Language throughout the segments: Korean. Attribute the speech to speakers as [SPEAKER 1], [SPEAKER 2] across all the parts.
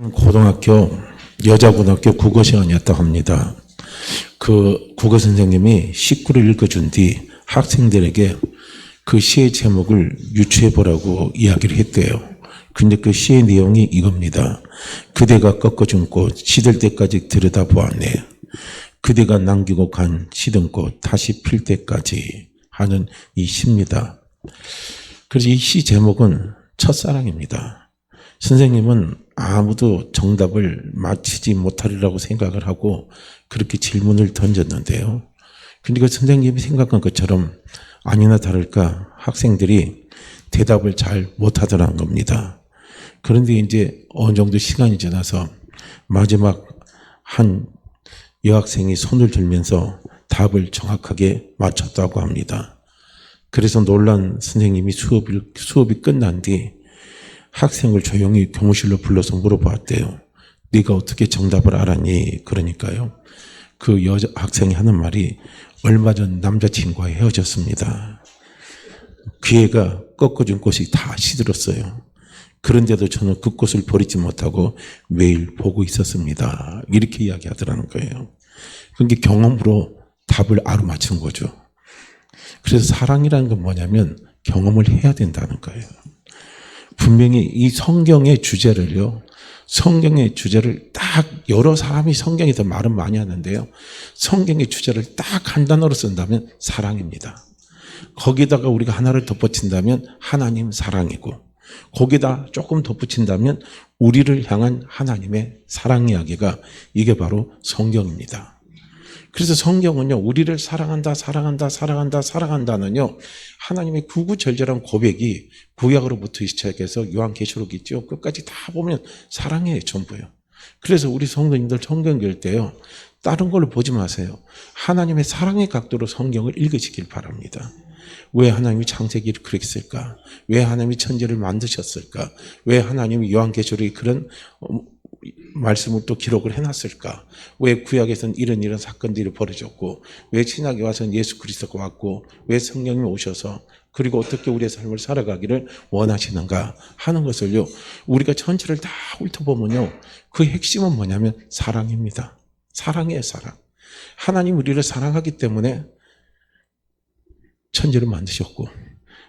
[SPEAKER 1] 고등학교 여자고등학교 국어 시간이었다고 합니다. 그 국어 선생님이 시구를 읽어준 뒤 학생들에게 그 시의 제목을 유추해 보라고 이야기를 했대요. 근데 그 시의 내용이 이겁니다. 그대가 꺾어준 꽃 시들 때까지 들여다보았네. 그대가 남기고 간 시든 꽃 다시 필 때까지 하는 이 시입니다. 그래서 이 시 제목은 첫사랑입니다. 선생님은 아무도 정답을 맞히지 못하리라고 생각을 하고 그렇게 질문을 던졌는데요. 근데 그 선생님이 생각한 것처럼 아니나 다를까 학생들이 대답을 잘 못하더라는 겁니다. 그런데 이제 어느 정도 시간이 지나서 마지막 한 여학생이 손을 들면서 답을 정확하게 맞췄다고 합니다. 그래서 놀란 선생님이 수업이 끝난 뒤 학생을 조용히 교무실로 불러서 물어봤대요. 네가 어떻게 정답을 알았니? 그러니까요. 그 여자 학생이 하는 말이 얼마 전 남자친구와 헤어졌습니다. 그 애가 꺾어준 꽃이 다 시들었어요. 그런데도 저는 그 꽃을 버리지 못하고 매일 보고 있었습니다. 이렇게 이야기하더라는 거예요. 그게 경험으로 답을 알아맞힌 거죠. 그래서 사랑이라는 건 뭐냐면 경험을 해야 된다는 거예요. 분명히 이 성경의 주제를요, 성경의 주제를 딱 여러 사람이 성경에서 말은 많이 하는데요. 성경의 주제를 딱 한 단어로 쓴다면 사랑입니다. 거기다가 우리가 하나를 덧붙인다면 하나님 사랑이고, 거기다 조금 덧붙인다면 우리를 향한 하나님의 사랑 이야기가 이게 바로 성경입니다. 그래서 성경은요, 우리를 사랑한다, 사랑한다, 사랑한다, 사랑한다는요, 하나님의 구구절절한 고백이 구약으로부터 시작해서 요한계시록 있죠. 끝까지 다 보면 사랑이에요, 전부요. 그래서 우리 성도님들 성경 읽을 때요, 다른 걸로 보지 마세요. 하나님의 사랑의 각도로 성경을 읽으시길 바랍니다. 왜 하나님이 창세기를 그렇게 쓸까? 왜 하나님이 천지를 만드셨을까? 왜 하나님이 요한계시록에 그런 말씀을 또 기록을 해놨을까? 왜 구약에서는 이런 사건들이 벌어졌고, 왜 신약에 와서는 예수 그리스도가 왔고, 왜 성령이 오셔서, 그리고 어떻게 우리의 삶을 살아가기를 원하시는가 하는 것을요, 우리가 전체를 다 훑어보면요, 그 핵심은 뭐냐면 사랑입니다. 사랑이에요, 사랑. 하나님 우리를 사랑하기 때문에 천지를 만드셨고,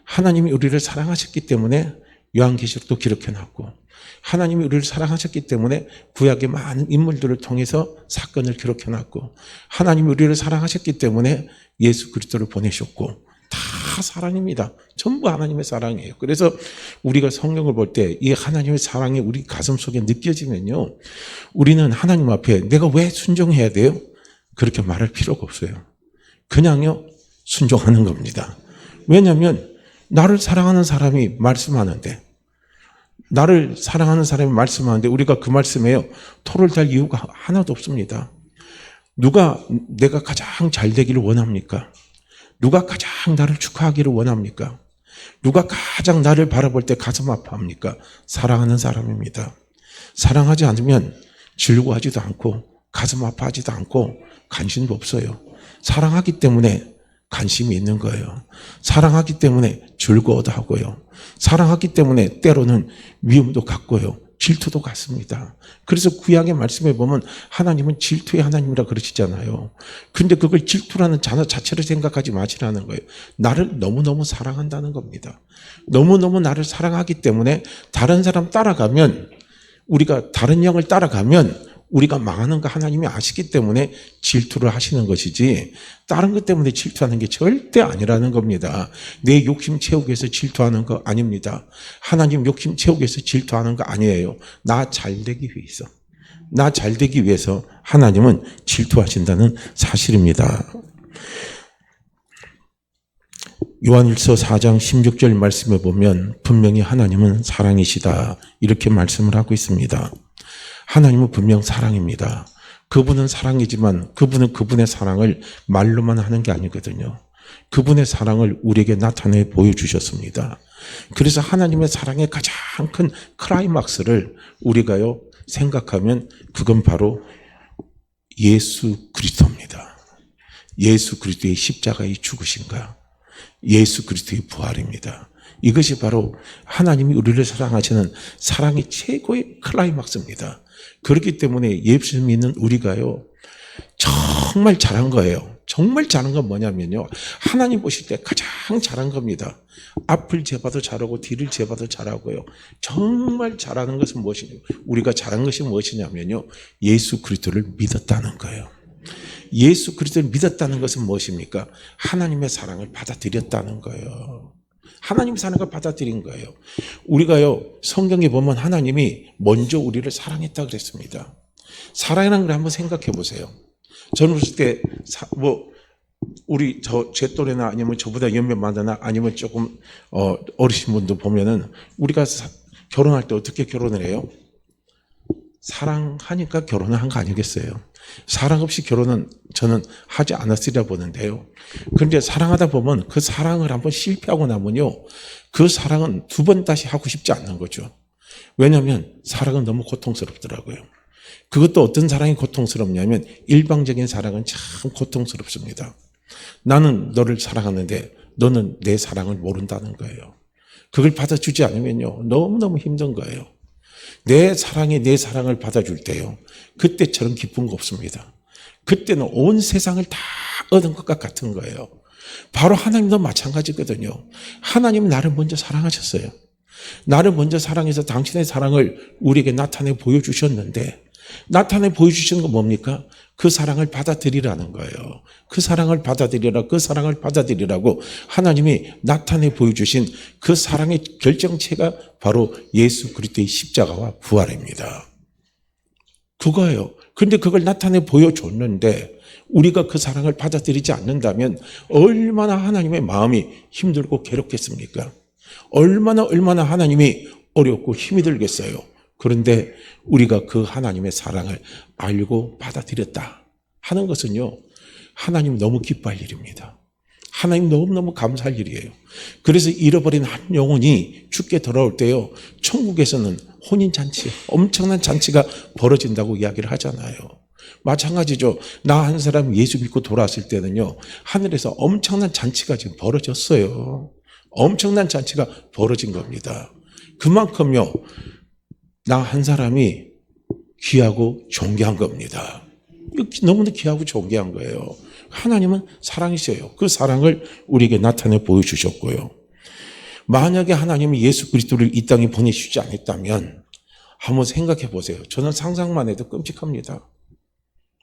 [SPEAKER 1] 하나님이 우리를 사랑하셨기 때문에 요한계시록도 기록해놨고, 하나님이 우리를 사랑하셨기 때문에 구약의 많은 인물들을 통해서 사건을 기록해놨고, 하나님이 우리를 사랑하셨기 때문에 예수 그리스도를 보내셨고, 다 사랑입니다. 전부 하나님의 사랑이에요. 그래서 우리가 성경을 볼 때 이 하나님의 사랑이 우리 가슴 속에 느껴지면요, 우리는 하나님 앞에 내가 왜 순종해야 돼요? 그렇게 말할 필요가 없어요. 그냥요 순종하는 겁니다. 왜냐하면 나를 사랑하는 사람이 말씀하는데, 나를 사랑하는 사람이 말씀하는데 우리가 그 말씀에요 토를 달 이유가 하나도 없습니다. 누가 내가 가장 잘 되기를 원합니까? 누가 가장 나를 축하하기를 원합니까? 누가 가장 나를 바라볼 때 가슴 아파합니까? 사랑하는 사람입니다. 사랑하지 않으면 즐거워하지도 않고 가슴 아파하지도 않고 관심도 없어요. 사랑하기 때문에 관심이 있는 거예요. 사랑하기 때문에 즐거워도 하고요. 사랑하기 때문에 때로는 미움도 갖고요. 질투도 갖습니다. 그래서 구약의 말씀에 보면 하나님은 질투의 하나님이라 그러시잖아요. 근데 그걸 질투라는 단어 자체를 생각하지 마시라는 거예요. 나를 너무너무 사랑한다는 겁니다. 너무너무 나를 사랑하기 때문에 다른 사람 따라가면, 우리가 다른 영을 따라가면 우리가 망하는 거 하나님이 아시기 때문에 질투를 하시는 것이지, 다른 것 때문에 질투하는 게 절대 아니라는 겁니다. 내 욕심 채우기 위해서 질투하는 거 아닙니다. 하나님 욕심 채우기 위해서 질투하는 거 아니에요. 나 잘되기 위해서. 나 잘되기 위해서 하나님은 질투하신다는 사실입니다. 요한일서 4장 16절 말씀에 보면 분명히 하나님은 사랑이시다 이렇게 말씀을 하고 있습니다. 하나님은 분명 사랑입니다. 그분은 사랑이지만 그분은 그분의 사랑을 말로만 하는 게 아니거든요. 그분의 사랑을 우리에게 나타내 보여주셨습니다. 그래서 하나님의 사랑의 가장 큰 클라이막스를 우리가요 생각하면 그건 바로 예수 그리스도입니다. 예수 그리스도의 십자가의 죽으신가, 예수 그리스도의 부활입니다. 이것이 바로 하나님이 우리를 사랑하시는 사랑의 최고의 클라이막스입니다. 그렇기 때문에 예수 믿는 우리가요, 정말 잘한 거예요. 정말 잘한 건 뭐냐면요, 하나님 보실 때 가장 잘한 겁니다. 앞을 재봐도 잘하고 뒤를 재봐도 잘하고요. 정말 잘하는 것은 무엇이냐, 우리가 잘한 것이 무엇이냐면요, 예수 그리스도를 믿었다는 거예요. 예수 그리스도를 믿었다는 것은 무엇입니까? 하나님의 사랑을 받아들였다는 거예요. 하나님의 사랑을 받아들인 거예요. 우리가요, 성경에 보면 하나님이 먼저 우리를 사랑했다 그랬습니다. 사랑이라는 걸 한번 생각해 보세요. 저는 봤을 때 우리 제 또래나 아니면 저보다 연배 많으나 아니면 조금 어리신 분도 보면은 우리가 결혼할 때 어떻게 결혼을 해요? 사랑하니까 결혼을 한 거 아니겠어요? 사랑 없이 결혼은 저는 하지 않았으리라 보는데요. 그런데 사랑하다 보면 그 사랑을 한번 실패하고 나면요, 그 사랑은 두 번 다시 하고 싶지 않는 거죠. 왜냐하면 사랑은 너무 고통스럽더라고요. 그것도 어떤 사랑이 고통스럽냐면 일방적인 사랑은 참 고통스럽습니다. 나는 너를 사랑하는데 너는 내 사랑을 모른다는 거예요. 그걸 받아주지 않으면요, 너무너무 힘든 거예요. 내 사랑에 내 사랑을 받아줄 때요, 그때처럼 기쁜 거 없습니다. 그때는 온 세상을 다 얻은 것과 같은 거예요. 바로 하나님도 마찬가지거든요. 하나님은 나를 먼저 사랑하셨어요. 나를 먼저 사랑해서 당신의 사랑을 우리에게 나타내 보여주셨는데, 나타내 보여주시는 건 뭡니까? 그 사랑을 받아들이라는 거예요. 그 사랑을 받아들이라, 그 사랑을 받아들이라고 하나님이 나타내 보여주신 그 사랑의 결정체가 바로 예수 그리스도의 십자가와 부활입니다. 그거예요. 그런데 그걸 나타내 보여줬는데 우리가 그 사랑을 받아들이지 않는다면 얼마나 하나님의 마음이 힘들고 괴롭겠습니까? 얼마나 하나님이 어렵고 힘이 들겠어요. 그런데 우리가 그 하나님의 사랑을 알고 받아들였다 하는 것은요, 하나님 너무 기뻐할 일입니다. 하나님 너무너무 감사할 일이에요. 그래서 잃어버린 한 영혼이 죽게 돌아올 때요, 천국에서는 혼인잔치, 엄청난 잔치가 벌어진다고 이야기를 하잖아요. 마찬가지죠. 나 한 사람 예수 믿고 돌아왔을 때는요, 하늘에서 엄청난 잔치가 지금 벌어졌어요. 엄청난 잔치가 벌어진 겁니다. 그만큼요, 나 한 사람이 귀하고 존귀한 겁니다. 너무나 귀하고 존귀한 거예요. 하나님은 사랑이세요. 그 사랑을 우리에게 나타내 보여주셨고요. 만약에 하나님이 예수 그리스도를 이 땅에 보내주지 않았다면 한번 생각해 보세요. 저는 상상만 해도 끔찍합니다.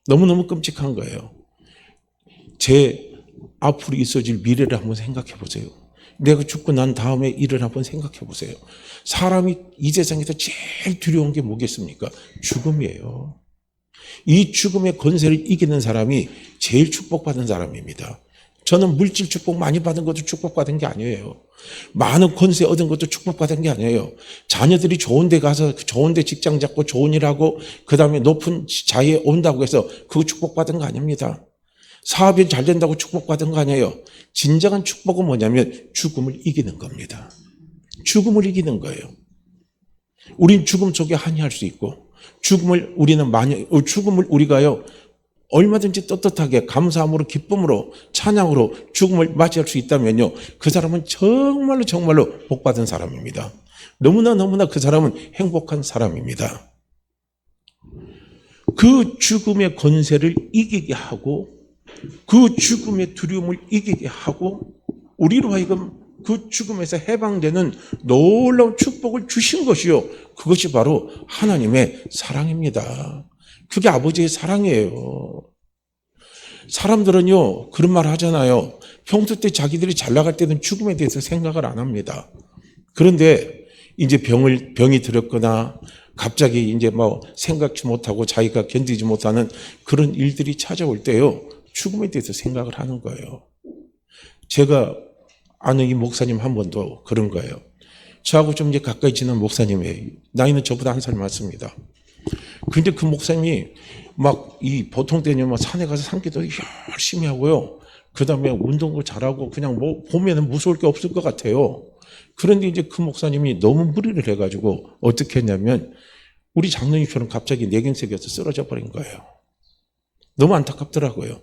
[SPEAKER 1] 너무너무 끔찍한 거예요. 제 앞으로 있어질 미래를 한번 생각해 보세요. 내가 죽고 난 다음에 일을 한번 생각해 보세요. 사람이 이 세상에서 제일 두려운 게 뭐겠습니까? 죽음이에요. 이 죽음의 권세를 이기는 사람이 제일 축복받은 사람입니다. 저는 물질 축복 많이 받은 것도 축복받은 게 아니에요. 많은 권세 얻은 것도 축복받은 게 아니에요. 자녀들이 좋은 데 가서 좋은 데 직장 잡고 좋은 일 하고 그 다음에 높은 자리에 온다고 해서 그거 축복받은 거 아닙니다. 사업이 잘 된다고 축복받은 거 아니에요. 진정한 축복은 뭐냐면 죽음을 이기는 겁니다. 죽음을 이기는 거예요. 우린 죽음 속에 한이할 수 있고, 죽음을 우리가요, 얼마든지 떳떳하게 감사함으로, 기쁨으로, 찬양으로 죽음을 맞이할 수 있다면요, 그 사람은 정말로 복받은 사람입니다. 너무나 그 사람은 행복한 사람입니다. 그 죽음의 권세를 이기게 하고, 그 죽음의 두려움을 이기게 하고, 우리로 하여금 그 죽음에서 해방되는 놀라운 축복을 주신 것이요, 그것이 바로 하나님의 사랑입니다. 그게 아버지의 사랑이에요. 사람들은요, 그런 말 하잖아요. 평소 때 자기들이 잘 나갈 때는 죽음에 대해서 생각을 안 합니다. 그런데 이제 병이 들었거나 갑자기 이제 생각지 못하고 자기가 견디지 못하는 그런 일들이 찾아올 때요, 죽음에 대해서 생각을 하는 거예요. 제가 아는 이 목사님 한 번도 그런 거예요. 저하고 좀 이제 가까이 지낸 목사님이에요. 나이는 저보다 한 살 많습니다. 근데 그 목사님이 이 보통 때는 산에 가서 산기도 열심히 하고요. 그 다음에 운동도 잘하고 그냥 보면은 무서울 게 없을 것 같아요. 그런데 이제 그 목사님이 너무 무리를 해가지고 어떻게 했냐면 우리 장로님처럼 갑자기 뇌경색에서 쓰러져 버린 거예요. 너무 안타깝더라고요.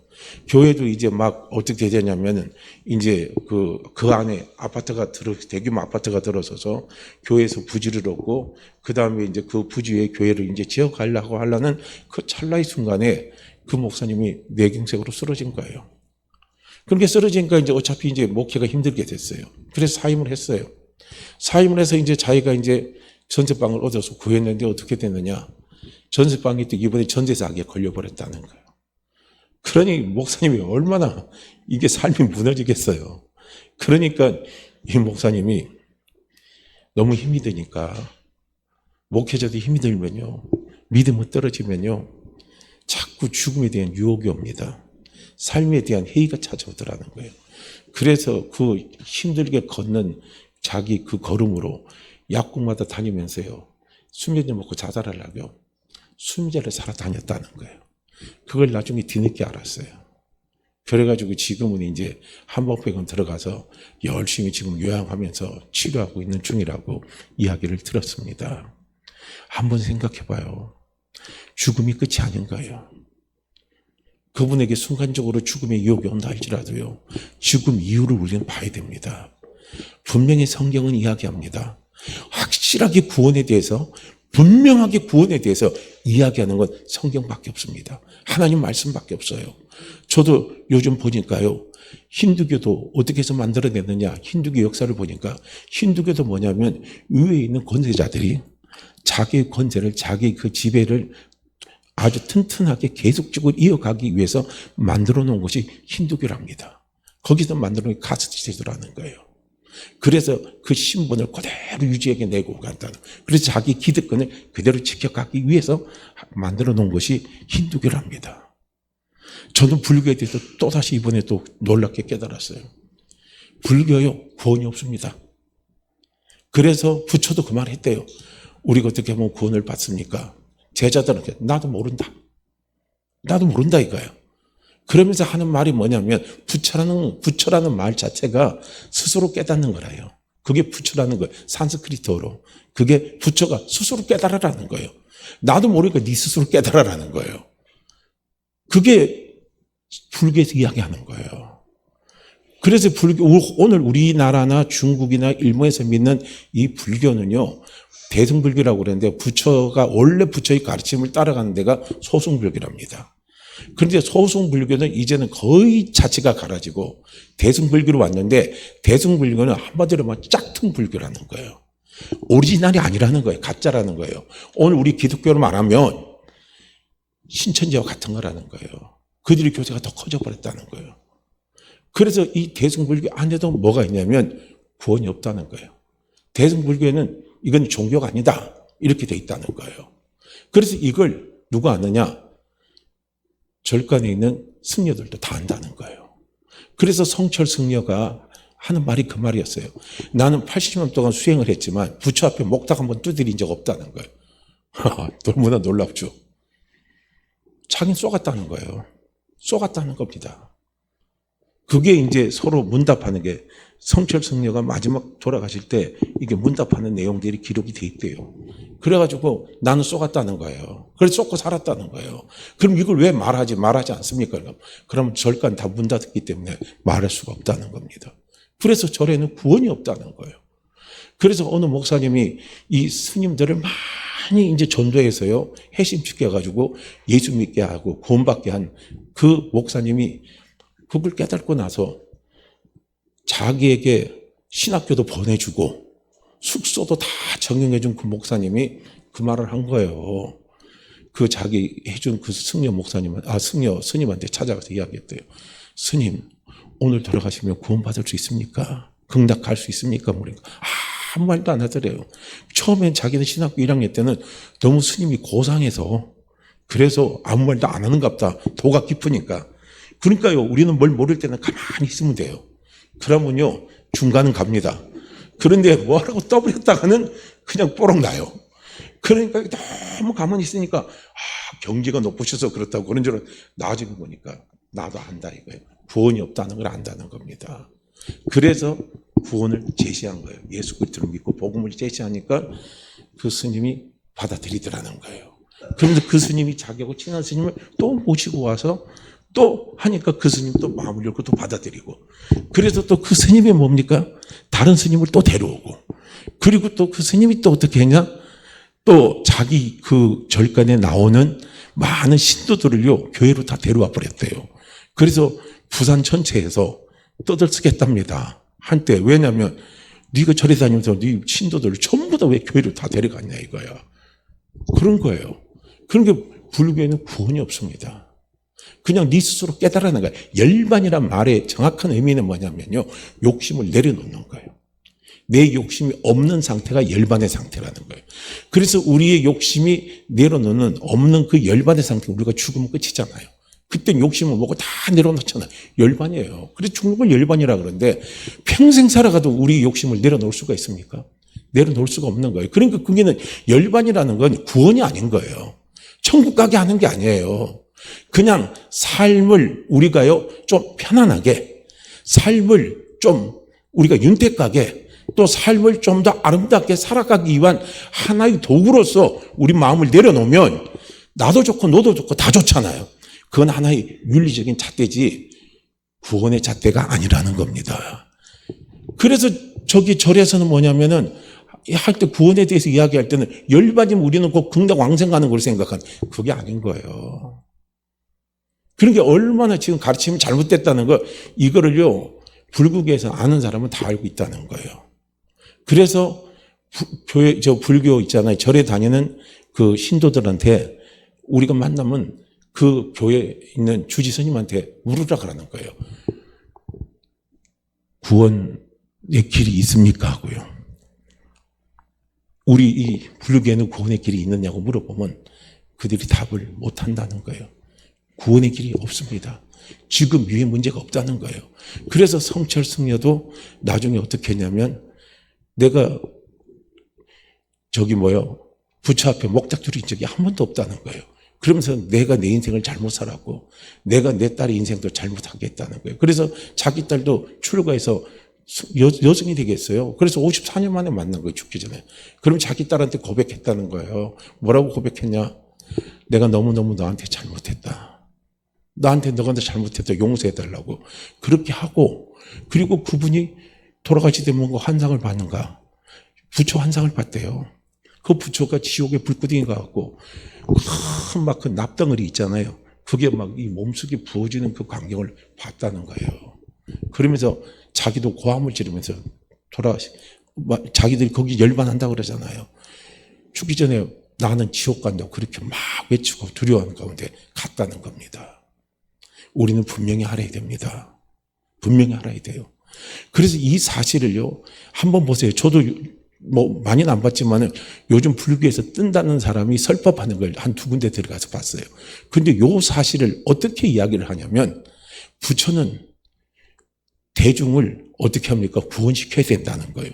[SPEAKER 1] 교회도 이제 막 어떻게 되냐면은 이제 그 안에 대규모 아파트가 들어서서 교회에서 부지를 얻고 그 다음에 이제 그 부지 위에 교회를 이제 지어가려고 하려는 그 찰나의 순간에 그 목사님이 뇌경색으로 쓰러진 거예요. 그렇게 쓰러지니까 이제 어차피 이제 목회가 힘들게 됐어요. 그래서 사임을 했어요. 사임을 해서 이제 자기가 이제 전세방을 얻어서 구했는데 어떻게 됐느냐. 전세방이 또 이번에 전세사기에 걸려버렸다는 거예요. 그러니 목사님이 얼마나 이게 삶이 무너지겠어요. 그러니까 이 목사님이 너무 힘이 드니까 목회자도 힘이 들면요. 믿음이 떨어지면요. 자꾸 죽음에 대한 유혹이 옵니다. 삶에 대한 회의가 찾아오더라는 거예요. 그래서 그 힘들게 걷는 자기 그 걸음으로 약국마다 다니면서요. 수면제 먹고 자살하려고 수면제를 사러 다녔다는 거예요. 그걸 나중에 뒤늦게 알았어요. 그래가지고 지금은 이제 한복병원 들어가서 열심히 지금 요양하면서 치료하고 있는 중이라고 이야기를 들었습니다. 한번 생각해봐요. 죽음이 끝이 아닌 거예요. 그분에게 순간적으로 죽음의 유혹이 온다 할지라도요. 죽음 이유를 우리는 봐야 됩니다. 분명히 성경은 이야기합니다. 확실하게 구원에 대해서 분명하게 구원에 대해서 이야기하는 건 성경밖에 없습니다. 하나님 말씀밖에 없어요. 저도 요즘 보니까요. 힌두교도 어떻게 해서 만들어냈느냐. 힌두교 역사를 보니까 힌두교도 뭐냐면 위에 있는 권세자들이 자기의 권세를 자기 그 지배를 아주 튼튼하게 계속적으로 이어가기 위해서 만들어 놓은 것이 힌두교랍니다. 거기서 만들어 놓은 카스트 제도라는 거예요. 그래서 그 신분을 그대로 유지하게 내고 간다는. 그래서 자기 기득권을 그대로 지켜가기 위해서 만들어 놓은 것이 힌두교랍니다. 저는 불교에 대해서 또다시 이번에 또 놀랍게 깨달았어요. 불교요, 구원이 없습니다. 그래서 부처도 그 말 했대요. 우리가 어떻게 하면 구원을 받습니까? 제자들한테 나도 모른다. 나도 모른다 이거예요. 그러면서 하는 말이 뭐냐면 부처라는 말 자체가 스스로 깨닫는 거라요. 그게 부처라는 거예요. 산스크리트어로. 그게 부처가 스스로 깨달으라는 거예요. 나도 모르니까 네 스스로 깨달으라는 거예요. 그게 불교에서 이야기하는 거예요. 그래서 오늘 우리나라나 중국이나 일본에서 믿는 이 불교는요. 대승불교라고 그러는데 원래 부처의 가르침을 따라가는 데가 소승불교랍니다. 그런데 소승불교는 이제는 거의 자체가 갈라지고 대승불교로 왔는데 대승불교는 한마디로 말하면 짝퉁불교라는 거예요. 오리지널이 아니라는 거예요. 가짜라는 거예요. 오늘 우리 기독교로 말하면 신천지와 같은 거라는 거예요. 그들의 교세가 더 커져버렸다는 거예요. 그래서 이 대승불교 안에도 뭐가 있냐면 구원이 없다는 거예요. 대승불교에는 이건 종교가 아니다. 이렇게 돼 있다는 거예요. 그래서 이걸 누가 아느냐? 절간에 있는 승려들도 다 안다는 거예요. 그래서 성철 승려가 하는 말이 그 말이었어요. 나는 80년 동안 수행을 했지만 부처 앞에 목탁 한번 두드린 적 없다는 거예요. 너무나 놀랍죠. 자기는 쏘갔다는 거예요. 쏘갔다는 겁니다. 그게 이제 서로 문답하는 게 성철 승려가 마지막 돌아가실 때 이게 문답하는 내용들이 기록이 돼 있대요. 그래가지고 나는 쏘갔다는 거예요. 그래서 쏘고 살았다는 거예요. 그럼 이걸 왜 말하지 않습니까? 그럼 절간 다 문 닫았기 때문에 말할 수가 없다는 겁니다. 그래서 절에는 구원이 없다는 거예요. 그래서 어느 목사님이 이 스님들을 많이 이제 전도해서요, 해심시켜가지고 예수 믿게 하고 구원받게 한 그 목사님이 그걸 깨닫고 나서 자기에게 신학교도 보내주고 숙소도 다 정형해준 그 목사님이 그 말을 한 거예요. 그 자기 해준 그 승려 스님한테 찾아가서 이야기했대요. 스님, 오늘 돌아가시면 구원받을 수 있습니까? 극락 갈 수 있습니까? 그러니까 아무 말도 안 하더래요. 처음엔 자기는 신학교 1학년 때는 너무 스님이 고상해서 그래서 아무 말도 안 하는갑다. 도가 깊으니까. 그러니까요, 우리는 뭘 모를 때는 가만히 있으면 돼요. 그러면요, 중간은 갑니다. 그런데 뭐라고 떠버렸다가는 그냥 뽀록 나요. 그러니까 너무 가만히 있으니까, 경지가 높으셔서 그렇다고 그런 줄은 나중에 보니까 나도 안다 이거예요. 구원이 없다는 걸 안다는 겁니다. 그래서 구원을 제시한 거예요. 예수 그리스도를 믿고 복음을 제시하니까 그 스님이 받아들이더라는 거예요. 그러면서 그 스님이 자기하고 친한 스님을 또 모시고 와서 또 하니까 그 스님 또 마음을 열고 또 받아들이고, 그래서 또 그 스님이 뭡니까? 다른 스님을 또 데려오고, 그리고 또 그 스님이 또 어떻게 했냐? 또 자기 그 절간에 나오는 많은 신도들을요, 교회로 다 데려와 버렸대요. 그래서 부산 전체에서 떠들썩했답니다. 한때. 왜냐하면 네가 절에 다니면서 네 신도들을 전부 다 왜 교회로 다 데려갔냐 이거야. 그런 거예요. 그런 게 불교에는 구원이 없습니다. 그냥 네 스스로 깨달아낸 거예요. 열반이란 말의 정확한 의미는 뭐냐면요, 욕심을 내려놓는 거예요. 내 욕심이 없는 상태가 열반의 상태라는 거예요. 그래서 우리의 욕심이 내려놓는 없는 그 열반의 상태, 우리가 죽으면 끝이잖아요. 그때 욕심을 먹고 다 내려놓잖아요. 열반이에요. 그래서 죽는 걸 열반이라 그러는데, 평생 살아가도 우리 욕심을 내려놓을 수가 있습니까? 내려놓을 수가 없는 거예요. 그러니까 그게는 열반이라는 건 구원이 아닌 거예요. 천국 가게 하는 게 아니에요. 그냥 삶을 우리가요, 좀 편안하게, 삶을 좀 우리가 윤택하게, 또 삶을 좀 더 아름답게 살아가기 위한 하나의 도구로서 우리 마음을 내려놓으면 나도 좋고 너도 좋고 다 좋잖아요. 그건 하나의 윤리적인 잣대지 구원의 잣대가 아니라는 겁니다. 그래서 저기 절에서는 뭐냐면은 할 때 구원에 대해서 이야기할 때는 열반이면 우리는 꼭 극락 왕생 가는 걸 생각한, 그게 아닌 거예요. 그런 게 얼마나 지금 가르침이 잘못됐다는 거, 이거를요, 불국에서 아는 사람은 다 알고 있다는 거예요. 그래서 교회, 불교 있잖아요. 절에 다니는 그 신도들한테 우리가 만나면 그 교회에 있는 주지스님한테 물으라 그러는 거예요. 구원의 길이 있습니까? 하고요. 우리 이 불교에는 구원의 길이 있느냐고 물어보면 그들이 답을 못 한다는 거예요. 구원의 길이 없습니다. 지금 위에 문제가 없다는 거예요. 그래서 성철 승려도 나중에 어떻게 했냐면, 내가 부처 앞에 목탁 드린 적이 한 번도 없다는 거예요. 그러면서 내가 내 인생을 잘못 살았고 내가 내 딸의 인생도 잘못하게 했다는 거예요. 그래서 자기 딸도 출가해서 여성이 되겠어요. 그래서 54년 만에 만난 거예요, 죽기 전에. 그럼 자기 딸한테 고백했다는 거예요. 뭐라고 고백했냐? 내가 너무너무 너한테 잘못했다. 너가 잘못했다. 용서해달라고. 그렇게 하고, 그리고 그분이 돌아가시 되면 뭔가 환상을 받는가? 부처 환상을 봤대요. 그 부처가 지옥의 불구덩이 가갖고 큰 막 그 납덩어리 있잖아요. 그게 막 이 몸속에 부어지는 그 광경을 봤다는 거예요. 그러면서 자기도 고함을 지르면서 자기들이 거기 열반한다고 그러잖아요. 죽기 전에 나는 지옥 간다고 그렇게 막 외치고 두려워하는 가운데 갔다는 겁니다. 우리는 분명히 알아야 됩니다. 분명히 알아야 돼요. 그래서 이 사실을요, 한번 보세요. 저도 많이는 안 봤지만은 요즘 불교에서 뜬다는 사람이 설법하는 걸 한 두 군데 들어가서 봤어요. 근데 요 사실을 어떻게 이야기를 하냐면, 부처는 대중을 어떻게 합니까? 구원시켜야 된다는 거예요.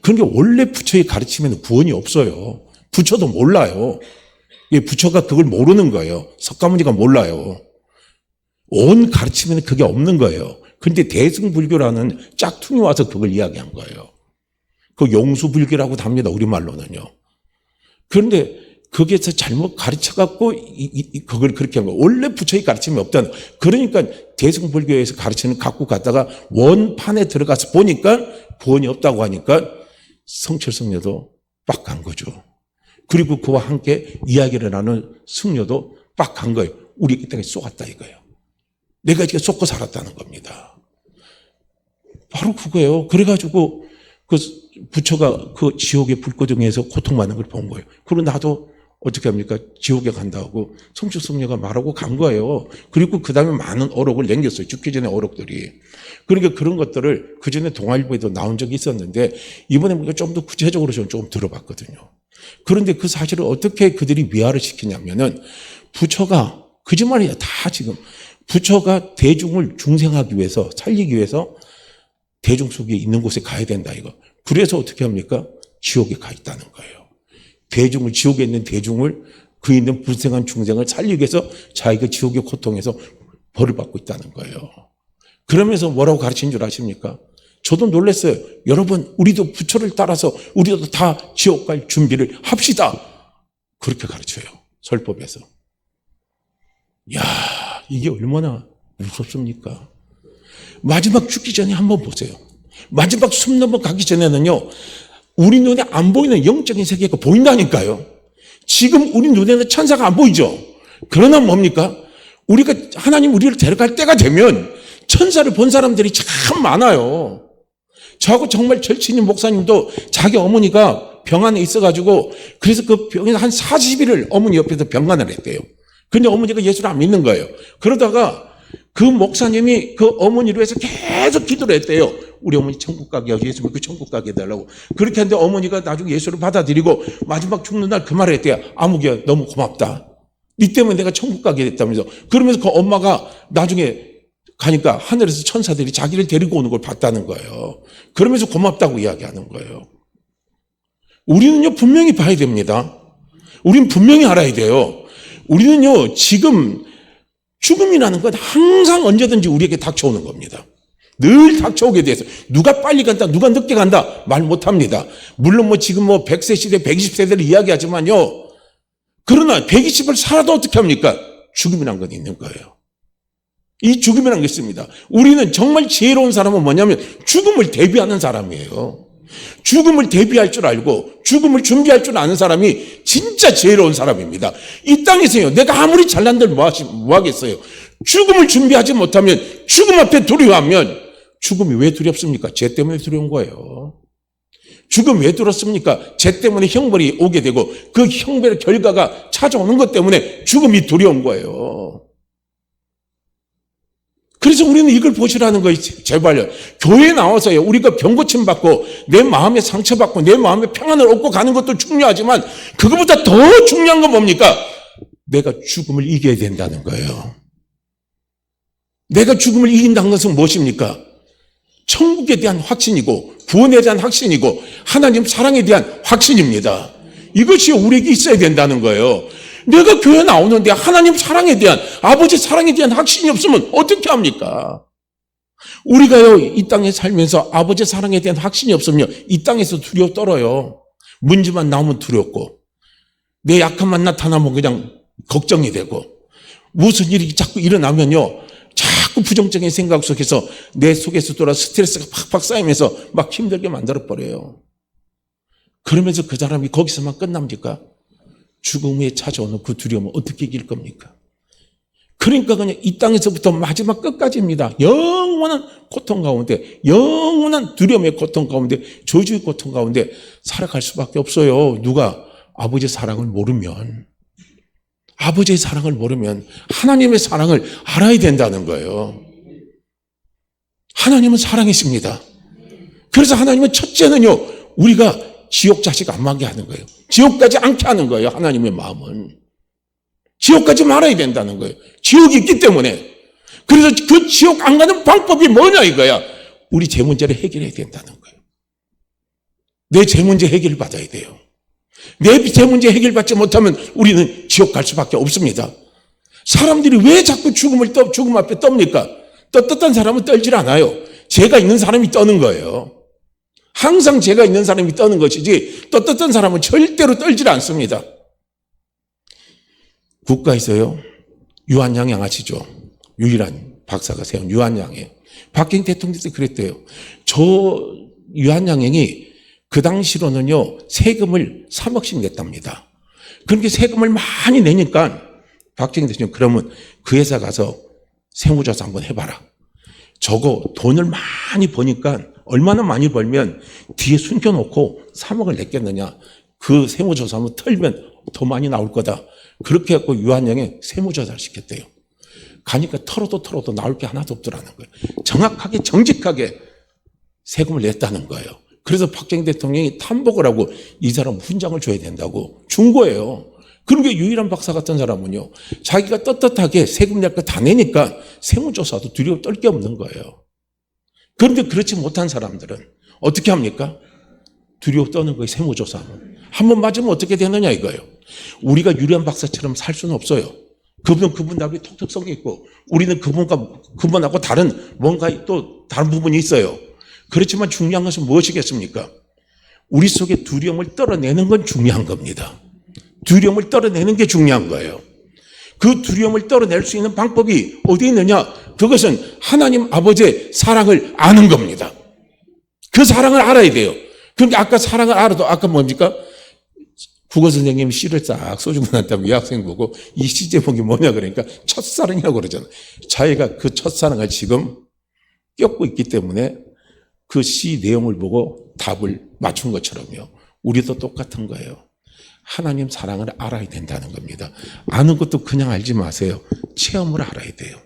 [SPEAKER 1] 그러니까 원래 부처의 가르침에는 구원이 없어요. 부처도 몰라요. 부처가 그걸 모르는 거예요. 석가모니가 몰라요. 온 가르침에는 그게 없는 거예요. 그런데 대승불교라는 짝퉁이 와서 그걸 이야기한 거예요. 그 용수불교라고 합니다, 우리말로는요. 그런데 거기에서 잘못 가르쳐갖고 그걸 그렇게 한 거예요. 원래 부처의 가르침이 없다는. 그러니까 대승불교에서 가르치는 갖고 갔다가 원판에 들어가서 보니까 구원이 없다고 하니까 성철승려도 빡 간 거죠. 그리고 그와 함께 이야기를 하는 승려도 빡 간 거예요. 우리 이 땅에 쏘았다 이거예요. 내가 이렇게 쏟고 살았다는 겁니다. 바로 그거예요. 그래가지고 그 부처가 그 지옥의 불구덩이에서 고통받는 걸 본 거예요. 그리고 나도 어떻게 합니까? 지옥에 간다고 성철승려가 말하고 간 거예요. 그리고 그 다음에 많은 어록을 남겼어요. 죽기 전에 어록들이. 그러니까 그런 것들을 그 전에 동아일보에도 나온 적이 있었는데, 이번에 보니까 좀 더 구체적으로 저는 조금 들어봤거든요. 그런데 그 사실을 어떻게 그들이 위화를 시키냐면은, 부처가, 거짓말이야, 다 지금. 부처가 대중을 중생하기 위해서, 살리기 위해서 대중 속에 있는 곳에 가야 된다, 이거. 그래서 어떻게 합니까? 지옥에 가 있다는 거예요. 대중을, 지옥에 있는 대중을, 그 있는 불생한 중생을 살리기 위해서 자기가 지옥의 고통에서 벌을 받고 있다는 거예요. 그러면서 뭐라고 가르친 줄 아십니까? 저도 놀랐어요. 여러분, 우리도 부처를 따라서 우리도 다 지옥 갈 준비를 합시다. 그렇게 가르쳐요. 설법에서. 야, 이게 얼마나 무섭습니까? 마지막 죽기 전에 한번 보세요. 마지막 숨 넘어가기 전에는요, 우리 눈에 안 보이는 영적인 세계가 보인다니까요. 지금 우리 눈에는 천사가 안 보이죠. 그러나 뭡니까? 우리가 하나님 우리를 데려갈 때가 되면 천사를 본 사람들이 참 많아요. 저하고 정말 절친인 목사님도 자기 어머니가 병원에 있어가지고 그래서 그 병에서 한 40일을 어머니 옆에서 병간을 했대요. 근데 어머니가 예수를 안 믿는 거예요. 그러다가 그 목사님이 그 어머니를 위해서 계속 기도를 했대요. 우리 어머니 천국 가게 하고 예수 믿고 천국 가게 해달라고. 그렇게 했는데 어머니가 나중에 예수를 받아들이고 마지막 죽는 날 그 말을 했대요. 아무개야 너무 고맙다. 네 때문에 내가 천국 가게 됐다면서. 그러면서 그 엄마가 나중에 가니까 하늘에서 천사들이 자기를 데리고 오는 걸 봤다는 거예요. 그러면서 고맙다고 이야기하는 거예요. 우리는요 분명히 봐야 됩니다. 우리는 분명히 알아야 돼요. 우리는요 지금 죽음이라는 건 항상 언제든지 우리에게 닥쳐오는 겁니다. 늘 닥쳐오게 돼서 누가 빨리 간다 누가 늦게 간다 말 못합니다. 물론 뭐 지금 뭐 100세 시대 120세대를 이야기하지만요, 그러나 120을 살아도 어떻게 합니까? 죽음이란 건 있는 거예요. 이 죽음이란 게 있습니다. 우리는 정말 지혜로운 사람은 뭐냐면 죽음을 대비하는 사람이에요. 죽음을 대비할 줄 알고 죽음을 준비할 줄 아는 사람이 진짜 지혜로운 사람입니다. 이 땅에서요, 내가 아무리 잘난들 뭐 하겠어요? 죽음을 준비하지 못하면, 죽음 앞에 두려워하면, 죽음이 왜 두렵습니까? 죄 때문에 두려운 거예요. 죽음 왜 두렵습니까? 죄 때문에 형벌이 오게 되고 그 형벌의 결과가 찾아오는 것 때문에 죽음이 두려운 거예요. 그래서 우리는 이걸 보시라는 거예요. 제발요. 교회에 나와서요, 우리가 병고침 받고 내 마음에 상처받고 내 마음에 평안을 얻고 가는 것도 중요하지만 그것보다 더 중요한 건 뭡니까? 내가 죽음을 이겨야 된다는 거예요. 내가 죽음을 이긴다는 것은 무엇입니까? 천국에 대한 확신이고 구원에 대한 확신이고 하나님 사랑에 대한 확신입니다. 이것이 우리에게 있어야 된다는 거예요. 내가 교회 나오는데 하나님 사랑에 대한, 아버지 사랑에 대한 확신이 없으면 어떻게 합니까? 우리가요 이 땅에 살면서 아버지 사랑에 대한 확신이 없으면 이 땅에서 두려워 떨어요. 문제만 나오면 두렵고 내 약함만 나타나면 그냥 걱정이 되고 무슨 일이 자꾸 일어나면요 자꾸 부정적인 생각 속에서 내 속에서 돌아 스트레스가 팍팍 쌓이면서 막 힘들게 만들어버려요. 그러면서 그 사람이 거기서만 끝납니까? 죽음 후에 찾아오는 그 두려움을 어떻게 이길 겁니까? 그러니까 그냥 이 땅에서부터 마지막 끝까지입니다. 영원한 고통 가운데, 영원한 두려움의 고통 가운데, 저주의 고통 가운데 살아갈 수밖에 없어요. 누가? 아버지의 사랑을 모르면. 아버지의 사랑을 모르면 하나님의 사랑을 알아야 된다는 거예요. 하나님은 사랑이십니다. 그래서 하나님은 첫째는요, 우리가 지옥 자식 안 가게 하는 거예요. 지옥까지 않게 하는 거예요. 하나님의 마음은. 지옥까지 말아야 된다는 거예요. 지옥이 있기 때문에. 그래서 그 지옥 안 가는 방법이 뭐냐 이거야. 우리 제 문제를 해결해야 된다는 거예요. 내 제 문제 해결을 받아야 돼요. 내 제 문제 해결받지 못하면 우리는 지옥 갈 수밖에 없습니다. 사람들이 왜 자꾸 죽음 앞에 떱니까? 떳떳한 사람은 떨질 않아요. 죄가 있는 사람이 떠는 거예요. 항상 죄가 있는 사람이 떠는 것이지 떳떳한 사람은 절대로 떨질 않습니다. 국가에서요, 유한양행 아시죠? 유일한 박사가 세운 유한양행. 박정희 대통령도 그랬대요. 저 유한양행이 그 당시로는요, 세금을 3억씩 냈답니다. 그렇게 세금을 많이 내니까 박정희 대통령 그러면 그 회사 가서 세무조사 한번 해봐라. 저거 돈을 많이 버니까 얼마나 많이 벌면 뒤에 숨겨놓고 3억을 냈겠느냐. 그 세무조사 한번 털면 더 많이 나올 거다. 그렇게 해서 유한양에 세무조사를 시켰대요. 가니까 털어도 나올 게 하나도 없더라는 거예요. 정확하게 정직하게 세금을 냈다는 거예요. 그래서 박정희 대통령이 탐복을 하고 이 사람 훈장을 줘야 된다고 준 거예요. 그런게 유일한 박사 같은 사람은요, 자기가 떳떳하게 세금 낼 거 다 내니까 세무조사도 두려워 떨 게 없는 거예요. 그런데 그렇지 못한 사람들은 어떻게 합니까? 두려워 떠는 거예요. 세무조사는. 한 번 맞으면 어떻게 되느냐 이거예요. 우리가 유리한 박사처럼 살 수는 없어요. 그분답이 톡톡성이 있고 우리는 그분하고 다른 뭔가 또 다른 부분이 있어요. 그렇지만 중요한 것은 무엇이겠습니까? 우리 속에 두려움을 떨어내는 건 중요한 겁니다. 두려움을 떨어내는 게 중요한 거예요. 그 두려움을 떨어낼 수 있는 방법이 어디 있느냐? 그것은 하나님 아버지의 사랑을 아는 겁니다. 그 사랑을 알아야 돼요. 그러니까 아까 사랑을 알아도 아까 뭡니까? 국어 선생님이 시를 싹 써주고 난 다음에 여학생 보고 이 시 제목이 뭐냐 그러니까 첫사랑이라고 그러잖아요. 자기가 그 첫사랑을 지금 겪고 있기 때문에 그 시 내용을 보고 답을 맞춘 것처럼요. 우리도 똑같은 거예요. 하나님 사랑을 알아야 된다는 겁니다. 아는 것도 그냥 알지 마세요. 체험을 알아야 돼요.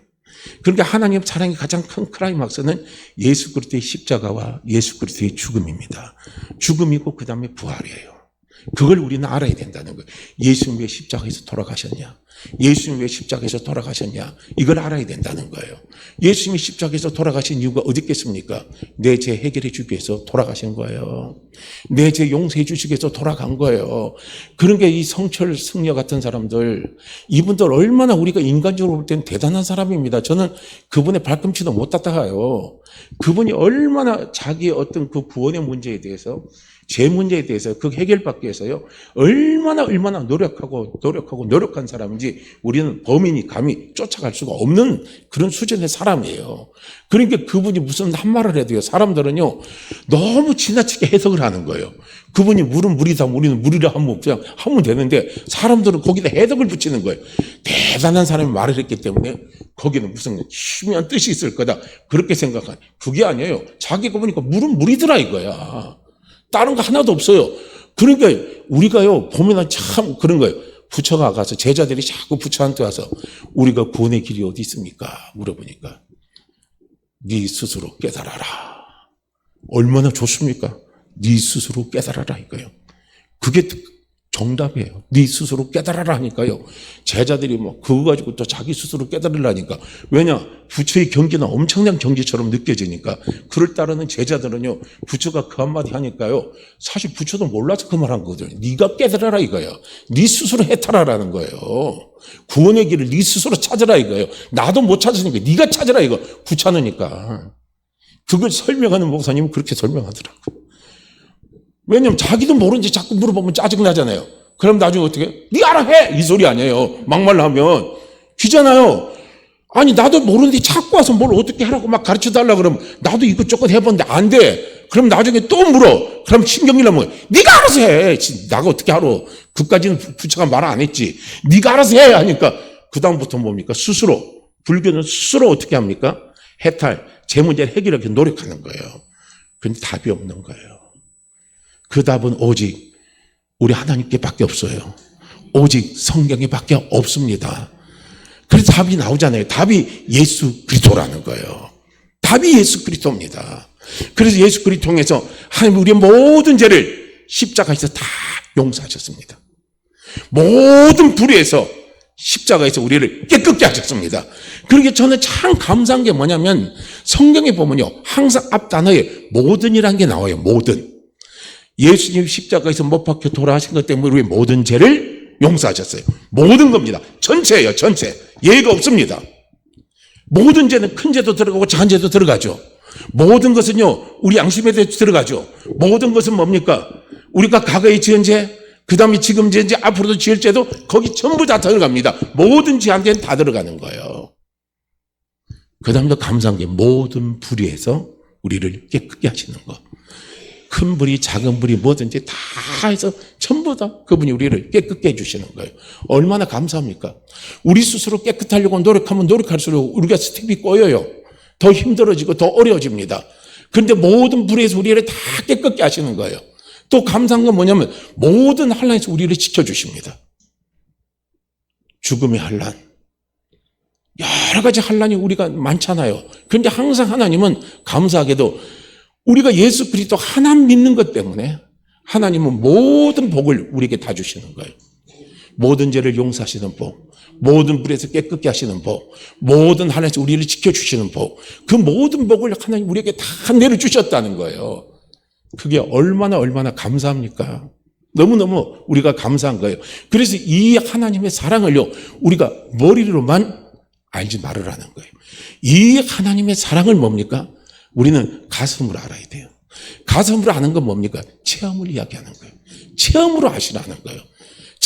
[SPEAKER 1] 그러니까 하나님 사랑의 가장 큰 클라이막스는 예수 그리스도의 십자가와 예수 그리스도의 죽음입니다. 죽음이고 그 다음에 부활이에요. 그걸 우리는 알아야 된다는 거예요. 예수님 왜 십자가에서 돌아가셨냐? 예수님 왜 십자가에서 돌아가셨냐? 이걸 알아야 된다는 거예요. 예수님이 십자가에서 돌아가신 이유가 어디 있겠습니까? 내 죄 해결해 주기 위해서 돌아가신 거예요. 내 죄 용서해 주시기 위해서 돌아간 거예요. 그런 게 이 성철 승려 같은 사람들, 이분들 얼마나 우리가 인간적으로 볼 때는 대단한 사람입니다. 저는 그분의 발꿈치도 못 닦아가요. 그분이 얼마나 자기의 어떤 그 구원의 문제에 대해서, 제 문제에 대해서 그 해결받기 위해서요, 얼마나 노력한 사람인지 우리는 범인이 감히 쫓아갈 수가 없는 그런 수준의 사람이에요. 그러니까 그분이 무슨 한 말을 해도요, 사람들은요, 너무 지나치게 해석을 하는 거예요. 그분이 물은 물이다, 우리는 물이라 하면 그냥 하면 되는데, 사람들은 거기다 해석을 붙이는 거예요. 대단한 사람이 말을 했기 때문에 거기는 무슨 희미한 뜻이 있을 거다, 그렇게 생각하는. 그게 아니에요. 자기가 보니까 물은 물이더라 이거야. 다른 거 하나도 없어요. 그러니까 우리가요, 보면 참 그런 거예요. 부처가 가서 제자들이 자꾸 부처한테 와서 우리가 구원의 길이 어디 있습니까? 물어보니까 네 스스로 깨달아라. 얼마나 좋습니까? 네 스스로 깨달아라 이거예요. 그게 정답이에요. 네 스스로 깨달아라 하니까요. 제자들이 뭐 그거 가지고 또 자기 스스로 깨달으려니까. 왜냐? 부처의 경기는 엄청난 경기처럼 느껴지니까. 그를 따르는 제자들은요, 부처가 그 한마디 하니까요, 사실 부처도 몰라서 그 말 한 거거든요. 네가 깨달아라 이거예요. 네 스스로 해탈하라는 거예요. 구원의 길을 네 스스로 찾으라 이거예요. 나도 못 찾으니까 네가 찾으라 이거. 귀찮으니까. 그걸 설명하는 목사님은 그렇게 설명하더라고요. 왜냐면 자기도 모르는지 자꾸 물어보면 짜증나잖아요. 그럼 나중에 어떻게? 네가 알아 해! 이 소리 아니에요. 막말로 하면. 귀잖아요. 아니 나도 모르는데 자꾸 와서 뭘 어떻게 하라고 막 가르쳐달라 그러면 나도 이것저것 해봤는데 안 돼. 그럼 나중에 또 물어. 그럼 신경이 나면 네가 알아서 해. 나가 어떻게 알아. 그까지는 부처가 말 안 했지. 네가 알아서 해 하니까 그 다음부터 뭡니까? 스스로. 불교는 스스로 어떻게 합니까? 해탈. 제 문제를 해결하기 노력하는 거예요. 근데 답이 없는 거예요. 그 답은 오직 우리 하나님께 밖에 없어요. 오직 성경에 밖에 없습니다. 그래서 답이 나오잖아요. 답이 예수 그리스도라는 거예요. 답이 예수 그리스도입니다. 그래서 예수 그리스도 통해서 하나님 우리의 모든 죄를 십자가에서 다 용서하셨습니다. 모든 불의에서 십자가에서 우리를 깨끗게 하셨습니다. 그러니까 저는 참 감사한 게 뭐냐면 성경에 보면요, 항상 앞 단어에 모든이라는 게 나와요. 모든. 예수님 십자가에서 못 박혀 돌아가신 것 때문에 우리의 모든 죄를 용서하셨어요. 모든 겁니다. 전체예요. 전체. 예의가 없습니다. 모든 죄는 큰 죄도 들어가고 작은 죄도 들어가죠. 모든 것은요, 우리 양심에 대해서 들어가죠. 모든 것은 뭡니까? 우리가 과거에 지은 죄, 그 다음에 지금 지은 죄, 앞으로도 지을 죄도 거기 전부 다 들어갑니다. 모든 죄한테는 다 들어가는 거예요. 그 다음에 더 감사한 게 모든 불의에서 우리를 깨끗게 하시는 거. 큰 불이 작은 불이 뭐든지 다 해서 전부 다 그분이 우리를 깨끗게 해주시는 거예요. 얼마나 감사합니까? 우리 스스로 깨끗하려고 노력하면 노력할수록 우리가 스텝이 꼬여요. 더 힘들어지고 더 어려워집니다. 그런데 모든 불에서 우리를 다 깨끗게 하시는 거예요. 또 감사한 건 뭐냐면 모든 환난에서 우리를 지켜주십니다. 죽음의 환난, 여러 가지 환난이 우리가 많잖아요. 그런데 항상 하나님은 감사하게도 우리가 예수 그리스도 하나 믿는 것 때문에 하나님은 모든 복을 우리에게 다 주시는 거예요. 모든 죄를 용서하시는 복, 모든 불에서 깨끗게 하시는 복, 모든 하나님께서 우리를 지켜주시는 복, 그 모든 복을 하나님 우리에게 다 내려주셨다는 거예요. 그게 얼마나 감사합니까? 너무너무 우리가 감사한 거예요. 그래서 이 하나님의 사랑을요, 우리가 머리로만 알지 말으라는 거예요. 이 하나님의 사랑을 뭡니까? 우리는 가슴으로 알아야 돼요. 가슴으로 아는 건 뭡니까? 체험을 이야기하는 거예요. 체험으로 아시라는 거예요.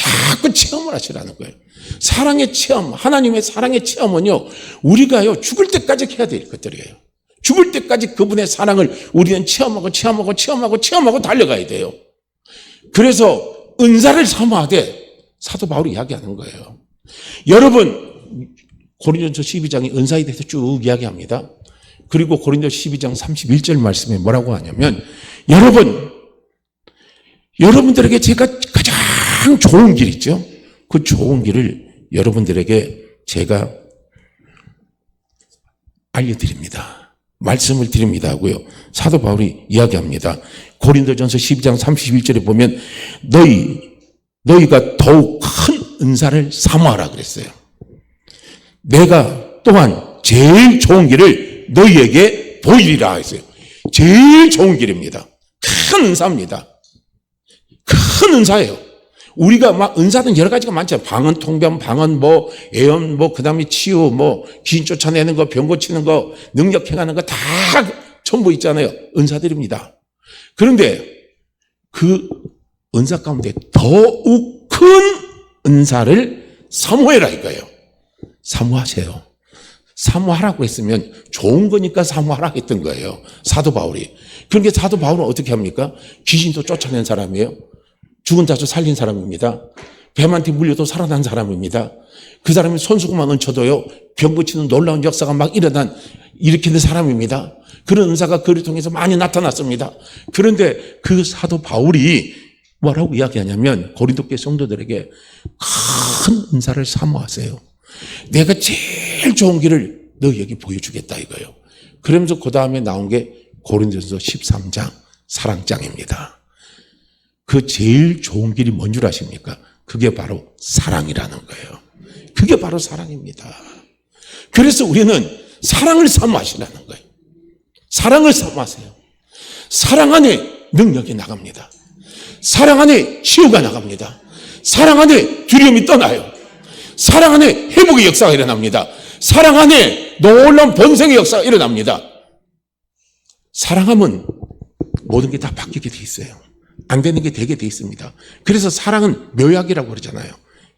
[SPEAKER 1] 자꾸 체험을 하시라는 거예요. 사랑의 체험, 하나님의 사랑의 체험은요, 우리가요, 죽을 때까지 해야 될 것들이에요. 죽을 때까지 그분의 사랑을 우리는 체험하고 달려가야 돼요. 그래서 은사를 사모하되 사도 바울이 이야기하는 거예요. 여러분, 고린도전서 12장이 은사에 대해서 쭉 이야기합니다. 그리고 고린도전서 12장 31절 말씀에 뭐라고 하냐면, 여러분들에게 제가 가장 좋은 길 있죠? 그 좋은 길을 여러분들에게 제가 알려드립니다. 말씀을 드립니다 하고요. 사도 바울이 이야기합니다. 고린도전서 12장 31절에 보면 너희가 더욱 큰 은사를 사모하라 그랬어요. 내가 또한 제일 좋은 길을 너희에게 보이리라 했어요. 제일 좋은 길입니다. 큰 은사입니다. 큰 은사예요. 우리가 막 은사는 여러 가지가 많잖아요. 방언, 통변, 방언, 예언, 그 다음에 치유, 귀신 쫓아내는 거, 병 고치는 거, 능력 행하는 거 다 전부 있잖아요. 은사들입니다. 그런데 그 은사 가운데 더욱 큰 은사를 사모해라 이거예요. 사모하세요. 사모하라고 했으면 좋은 거니까 사모하라 했던 거예요. 사도 바울이. 그런데 사도 바울은 어떻게 합니까? 귀신도 쫓아낸 사람이에요. 죽은 자도 살린 사람입니다. 뱀한테 물려도 살아난 사람입니다. 그 사람이 손수건만 얹혀도요, 병 고치는 놀라운 역사가 막 일으키는 사람입니다. 그런 은사가 그를 통해서 많이 나타났습니다. 그런데 그 사도 바울이 뭐라고 이야기하냐면, 고린도 교회 성도들에게 큰 은사를 사모하세요. 내가 제일 좋은 길을 너희에게 보여주겠다 이거예요. 그러면서 그 다음에 나온 게 고린도전서 13장 사랑장입니다. 그 제일 좋은 길이 뭔 줄 아십니까? 그게 바로 사랑이라는 거예요. 그게 바로 사랑입니다. 그래서 우리는 사랑을 사모하시라는 거예요. 사랑을 사모하세요. 사랑 안에 능력이 나갑니다. 사랑 안에 치유가 나갑니다. 사랑 안에 두려움이 떠나요. 사랑 안에 회복의 역사가 일어납니다. 사랑 안에 놀라운 번성의 역사가 일어납니다. 사랑하면 모든 게 다 바뀌게 돼 있어요. 안 되는 게 되게 돼 있습니다. 그래서 사랑은 묘약이라고 그러잖아요.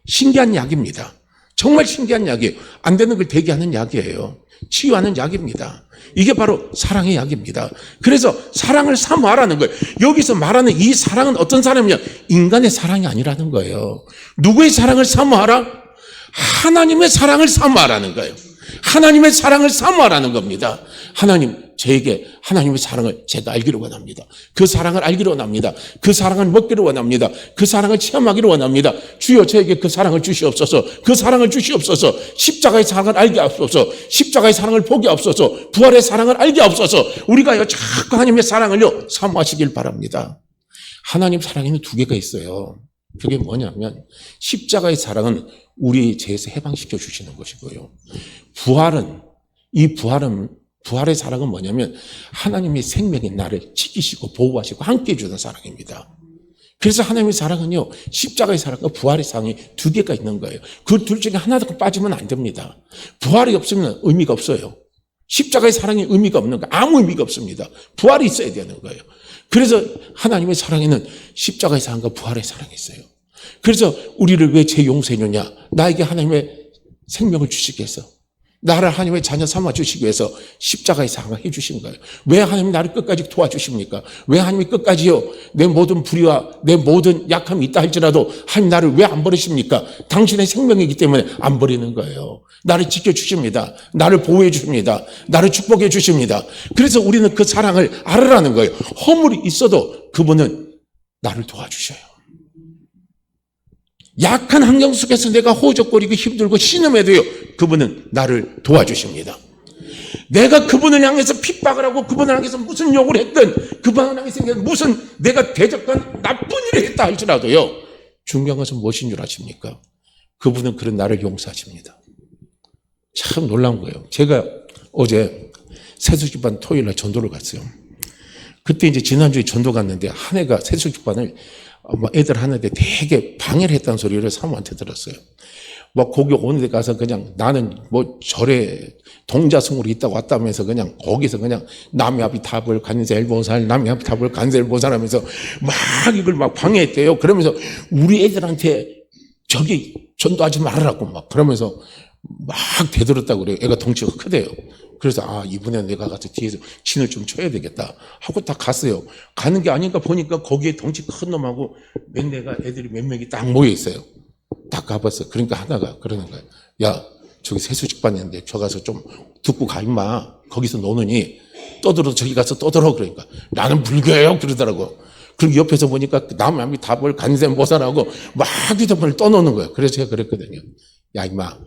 [SPEAKER 1] 신기한 약입니다. 정말 신기한 약이에요. 안 되는 걸 되게 하는 약이에요. 치유하는 약입니다. 이게 바로 사랑의 약입니다. 그래서 사랑을 사모하라는 거예요. 여기서 말하는 이 사랑은 어떤 사랑이냐? 인간의 사랑이 아니라는 거예요. 누구의 사랑을 사모하라? 하나님의 사랑을 사모하라는 거예요. 하나님의 사랑을 사모하라는 겁니다. 저에게 하나님의 사랑을 제가 알기를 원합니다. 그 사랑을 알기를 원합니다. 그 사랑을 먹기를 원합니다. 그 사랑을 체험하기를 원합니다. 주여 저에게 그 사랑을 주시옵소서. 그 사랑을 주시옵소서. 십자가의 사랑을 알게 하옵소서. 십자가의 사랑을 보게 하옵소서. 부활의 사랑을 알게 하옵소서. 우리가요 자꾸 하나님의 사랑을요 사모하시길 바랍니다. 하나님 사랑에는 두 개가 있어요. 그게 뭐냐면 십자가의 사랑은 우리의 죄에서 해방시켜 주시는 것이고요. 부활의 사랑은 뭐냐면 하나님의 생명인 나를 지키시고 보호하시고 함께 해주는 사랑입니다. 그래서 하나님의 사랑은요, 십자가의 사랑과 부활의 사랑이 두 개가 있는 거예요. 그 둘 중에 하나도 빠지면 안 됩니다. 부활이 없으면 의미가 없어요. 십자가의 사랑이 의미가 없는 거예요. 아무 의미가 없습니다. 부활이 있어야 되는 거예요. 그래서 하나님의 사랑에는 십자가의 사랑과 부활의 사랑이 있어요. 그래서 우리를 왜 재용서해주냐? 나에게 하나님의 생명을 주시기 위해서, 나를 하나님의 자녀 삼아주시기 위해서 십자가의 사랑을 해주신 거예요. 왜 하나님이 나를 끝까지 도와주십니까? 왜 하나님이 끝까지요, 내 모든 불의와 내 모든 약함이 있다 할지라도 하나님 나를 왜 안 버리십니까? 당신의 생명이기 때문에 안 버리는 거예요. 나를 지켜주십니다. 나를 보호해 주십니다. 나를 축복해 주십니다. 그래서 우리는 그 사랑을 알으라는 거예요. 허물이 있어도 그분은 나를 도와주셔요. 약한 환경 속에서 내가 호적거리고 힘들고 신음해도요, 그분은 나를 도와주십니다. 내가 그분을 향해서 핍박을 하고 그분을 향해서 무슨 욕을 했든, 그분을 향해서 무슨 내가 대적한 나쁜 일을 했다 할지라도요, 중요한 것은 무엇인 줄 아십니까? 그분은 그런 나를 용서하십니다. 참 놀라운 거예요. 제가 어제 세수집반 토요일날 전도를 갔어요. 그때 이제 지난주에 전도 갔는데 한 애가 세수집반을 애들 하는데 되게 방해를 했다는 소리를 사모한테 들었어요. 거기 오는 데 가서 그냥 나는 절에 동자승으로 있다고 왔다면서 그냥 거기서 그냥 남의 앞이 답을 간셀보살, 남의 앞이 답을 간셀보살 하면서 막 이걸 막 방해했대요. 그러면서 우리 애들한테 저기 전도하지 말으라고 막 그러면서 막 되들었다고 그래요. 애가 덩치가 크대요. 그래서 이번에 내가 가서 뒤에서 진을 좀 쳐야 되겠다 하고 딱 갔어요. 가는 게 아닌가 보니까 거기에 덩치 큰 놈하고 몇 내가 애들이 몇 명이 딱 모여 있어요. 딱 가봤어. 그러니까 하나가 그러는 거야. 야, 저기 세수직반 있는데 저 가서 좀 듣고 가 임마. 거기서 노느니 떠들어 저기 가서 떠들어. 그러니까 나는 불교예요 그러더라고. 그리고 옆에서 보니까 남이 답을 간센보살하고 막 휴대폰을 떠놓는 거예요. 그래서 제가 그랬거든요. 야 임마,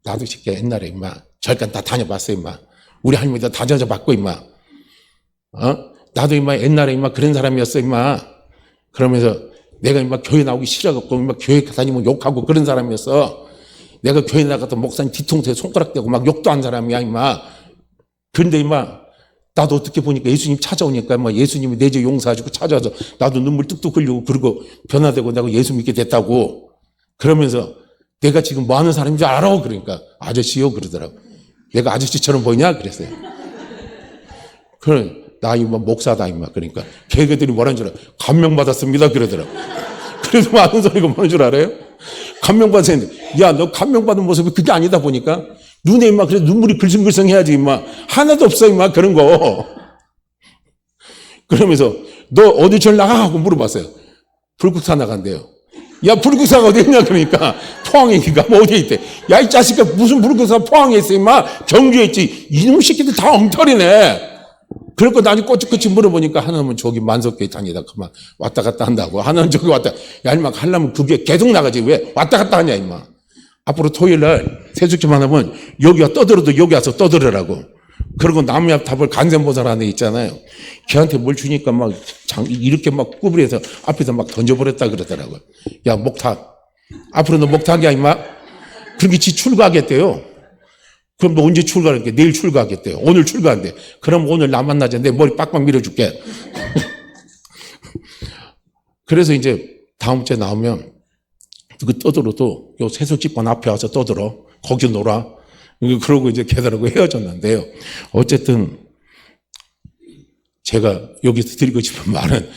[SPEAKER 1] 나도 쉽게 옛날에 임마 절간 다 다녀봤어 임마. 우리 할머니도 다 다녀봤고 임마. 나도 임마 옛날에 임마 그런 사람이었어 임마. 그러면서 내가 임마 교회 나오기 싫어갖고 임마 교회 다니면 욕하고 그런 사람이었어. 내가 교회 나가서 목사님 뒤통수에 손가락 대고 막 욕도 한 사람이야 임마. 그런데 임마 나도 어떻게 보니까 예수님 찾아오니까 뭐 예수님이 내 죄 용서해주고 찾아와서 나도 눈물 뚝뚝 흘리고 그러고 변화되고 내가 예수 믿게 됐다고. 그러면서 내가 지금 뭐 하는 사람인 줄 알아? 그러니까 아저씨요 그러더라고. 내가 아저씨처럼 보이냐? 그랬어요. 그래 나 이거 목사다 임마. 그러니까 걔들이 뭐라는 줄 알아? 감명받았습니다 그러더라고. 그래서 뭐 하는 소리가 뭐라는 줄 알아요? 감명받았는데 야 너 감명받은 모습이 그게 아니다 보니까 눈에 임마 그래도 눈물이 글썽글썽 해야지 임마. 하나도 없어 임마 그런 거. 그러면서 너 어디 절 나가? 하고 물어봤어요. 불국사 나간대요. 야 불국사가 어디 있냐? 그러니까 포항에 있니까 뭐 어디에 있대. 야 이 자식아 무슨 불국사 포항에 있어 임마. 경주에 있지. 이놈 새끼들 다 엉터리네. 그럴 거 나중에 꼬치꼬치 물어보니까 하나는 저기 만석교에 다니다 그만 왔다 갔다 한다고. 하나는 저기 왔다. 야 임마 하려면 그게 계속 나가지 왜 왔다 갔다 하냐 임마. 앞으로 토요일날 세숙집만 하면 여기가 떠들어도 여기 와서 떠들으라고. 그리고 남의 앞 답을 간센보살 안에 있잖아요. 걔한테 뭘 주니까 막 이렇게 막 구부려서 앞에서 막 던져버렸다 그러더라고요. 야 목탁 앞으로 너 목탁이야 임마. 그렇게 지 출가하겠대요. 그럼 너 언제 출가할게? 내일 출가하겠대요. 오늘 출가한대. 그럼 오늘 나 만나자. 내 머리 빡빡 밀어줄게. 그래서 이제 다음 주에 나오면 그 떠들어도 요 세속집반 앞에 와서 떠들어. 거기 놀아. 그러고 이제 걔들하고 헤어졌는데요. 어쨌든 제가 여기서 드리고 싶은 말은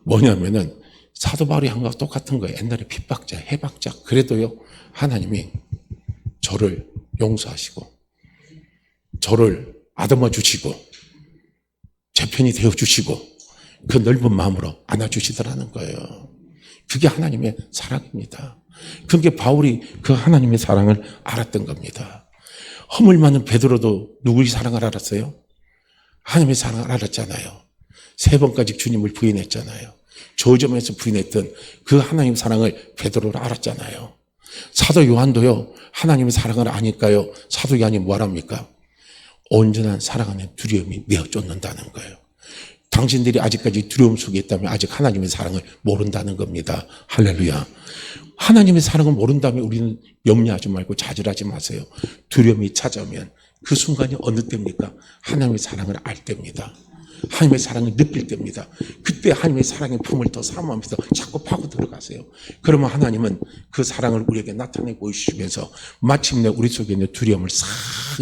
[SPEAKER 1] 뭐냐면은 사도 바울이 한 거와 똑같은 거예요. 옛날에 핍박자, 해박자. 그래도요 하나님이 저를 용서하시고 저를 아담아 주시고 제 편이 되어 주시고 그 넓은 마음으로 안아주시더라는 거예요. 그게 하나님의 사랑입니다. 그게 바울이 그 하나님의 사랑을 알았던 겁니다. 허물 많은 베드로도 누구의 사랑을 알았어요? 하나님의 사랑을 알았잖아요. 3번까지 주님을 부인했잖아요. 저점에서 부인했던 그 하나님 사랑을 베드로를 알았잖아요. 사도 요한도요 하나님의 사랑을 아니까요 사도 요한이 뭐랍니까? 온전한 사랑 안에 두려움이 내어 쫓는다는 거예요. 당신들이 아직까지 두려움 속에 있다면 아직 하나님의 사랑을 모른다는 겁니다. 할렐루야. 하나님의 사랑을 모른다면 우리는 염려하지 말고 좌절하지 마세요. 두려움이 찾아오면 그 순간이 어느 때입니까? 하나님의 사랑을 알 때입니다. 하나님의 사랑을 느낄 때입니다. 그때 하나님의 사랑의 품을 더 사모하면서 자꾸 파고 들어가세요. 그러면 하나님은 그 사랑을 우리에게 나타내 보이시면서 마침내 우리 속에 있는 두려움을 싹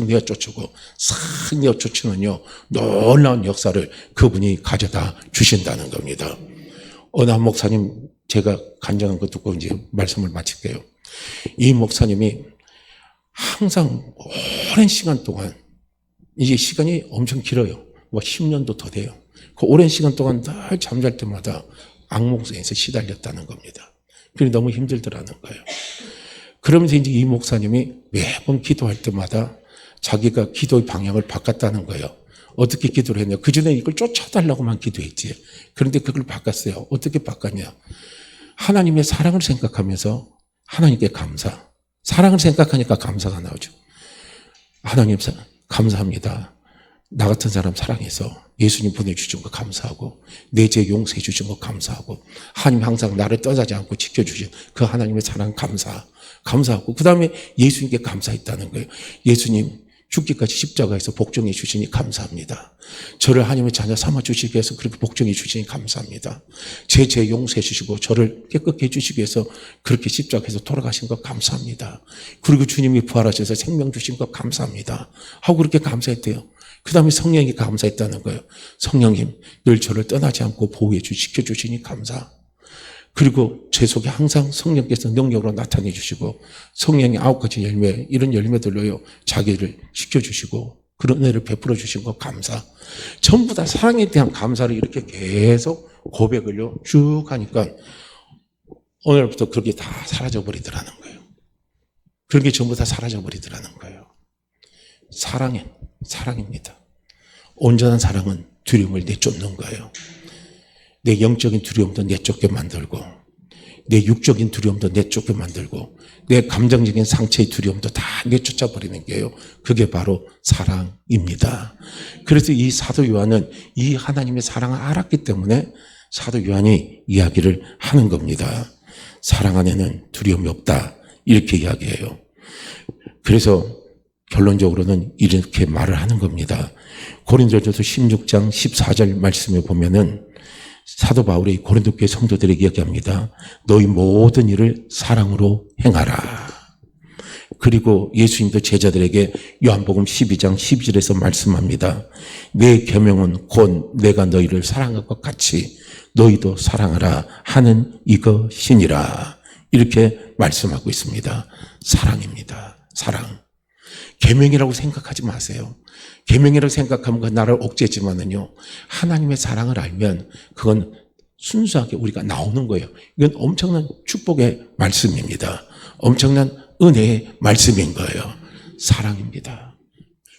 [SPEAKER 1] 내어 쫓고 싹 내어 쫓으면요 놀라운 역사를 그분이 가져다 주신다는 겁니다. 어느 한 목사님 제가 간증한 거 듣고 이제 말씀을 마칠게요. 이 목사님이 항상 오랜 시간 동안 이게 시간이 엄청 길어요. 뭐 10년도 더 돼요. 그 오랜 시간 동안 늘 잠잘 때마다 악몽에서 시달렸다는 겁니다. 그게 너무 힘들더라는 거예요. 그러면서 이제 이 목사님이 매번 기도할 때마다 자기가 기도의 방향을 바꿨다는 거예요. 어떻게 기도를 했냐? 그전에 이걸 쫓아달라고만 기도했지. 그런데 그걸 바꿨어요. 어떻게 바꿨냐? 하나님의 사랑을 생각하면서 하나님께 감사. 사랑을 생각하니까 감사가 나오죠. 하나님 감사합니다. 나 같은 사람 사랑해서 예수님 보내주신 거 감사하고 내 죄 용서해 주신 거 감사하고 하나님 항상 나를 떠나지 않고 지켜주신 그 하나님의 사랑 감사하고 그 다음에 예수님께 감사했다는 거예요. 예수님 죽기까지 십자가에서 복종해 주시니 감사합니다. 저를 하나님의 자녀 삼아 주시기 위해서 그렇게 복종해 주시니 감사합니다. 제 죄 용서해 주시고 저를 깨끗게 해주시기 위해서 그렇게 십자가에서 돌아가신 것 감사합니다. 그리고 주님이 부활하셔서 생명 주신 것 감사합니다. 하고 그렇게 감사했대요. 그 다음에 성령이 감사했다는 거예요. 성령님 늘 저를 떠나지 않고 보호해 주시니 감사. 그리고 제 속에 항상 성령께서 능력으로 나타내 주시고 성령의 9가지 열매, 이런 열매들로요 자기를 지켜주시고 그런 은혜를 베풀어 주신 거 감사. 전부 다 사랑에 대한 감사를 이렇게 계속 고백을요 쭉 하니까 오늘부터 그게 다 사라져 버리더라는 거예요. 그런 게 전부 다 사라져 버리더라는 거예요. 사랑입니다. 온전한 사랑은 두려움을 내쫓는 거예요. 내 영적인 두려움도 내쫓게 만들고 내 육적인 두려움도 내쫓게 만들고 내 감정적인 상처의 두려움도 다 내쫓아 버리는 게요. 그게 바로 사랑입니다. 그래서 이 사도 요한은 이 하나님의 사랑을 알았기 때문에 사도 요한이 이야기를 하는 겁니다. 사랑 안에는 두려움이 없다 이렇게 이야기해요. 그래서 결론적으로는 이렇게 말을 하는 겁니다. 고린도전서 16장 14절 말씀에 보면은 사도 바울이 고린도 교회 성도들에게 이야기합니다. 너희 모든 일을 사랑으로 행하라. 그리고 예수님도 제자들에게 요한복음 12장 12절에서 말씀합니다. 내 계명은 곧 내가 너희를 사랑한 것 같이 너희도 사랑하라 하는 이것이니라. 이렇게 말씀하고 있습니다. 사랑입니다. 사랑. 계명이라고 생각하지 마세요. 계명이라고 생각하면 그 나를 억제지만은요, 하나님의 사랑을 알면 그건 순수하게 우리가 나오는 거예요. 이건 엄청난 축복의 말씀입니다. 엄청난 은혜의 말씀인 거예요. 사랑입니다.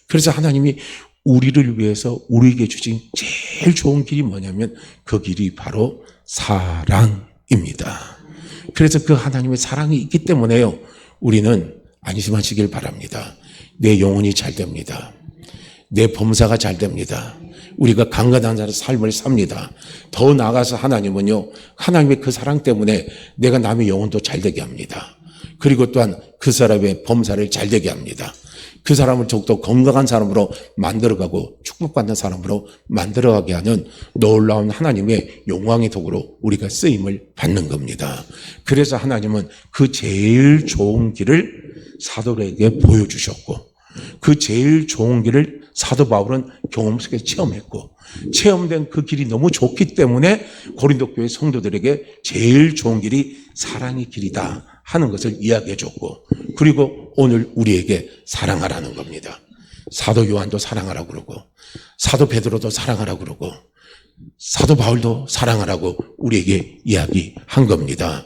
[SPEAKER 1] 그래서 하나님이 우리를 위해서 우리에게 주신 제일 좋은 길이 뭐냐면 그 길이 바로 사랑입니다. 그래서 그 하나님의 사랑이 있기 때문에요, 우리는 안심하시길 바랍니다. 내 영혼이 잘 됩니다. 내 범사가 잘 됩니다. 우리가 강건한 자의 삶을 삽니다. 더 나아가서 하나님은요, 하나님의 그 사랑 때문에 내가 남의 영혼도 잘 되게 합니다. 그리고 또한 그 사람의 범사를 잘 되게 합니다. 그 사람을 더욱더 건강한 사람으로 만들어가고 축복받는 사람으로 만들어가게 하는 놀라운 하나님의 영광의 도구로 우리가 쓰임을 받는 겁니다. 그래서 하나님은 그 제일 좋은 길을 사도들에게 보여주셨고 그 제일 좋은 길을 사도 바울은 경험 속에서 체험했고 체험된 그 길이 너무 좋기 때문에 고린도 교회 성도들에게 제일 좋은 길이 사랑의 길이다 하는 것을 이야기해 줬고 그리고 오늘 우리에게 사랑하라는 겁니다. 사도 요한도 사랑하라고 그러고 사도 베드로도 사랑하라고 그러고 사도 바울도 사랑하라고 우리에게 이야기한 겁니다.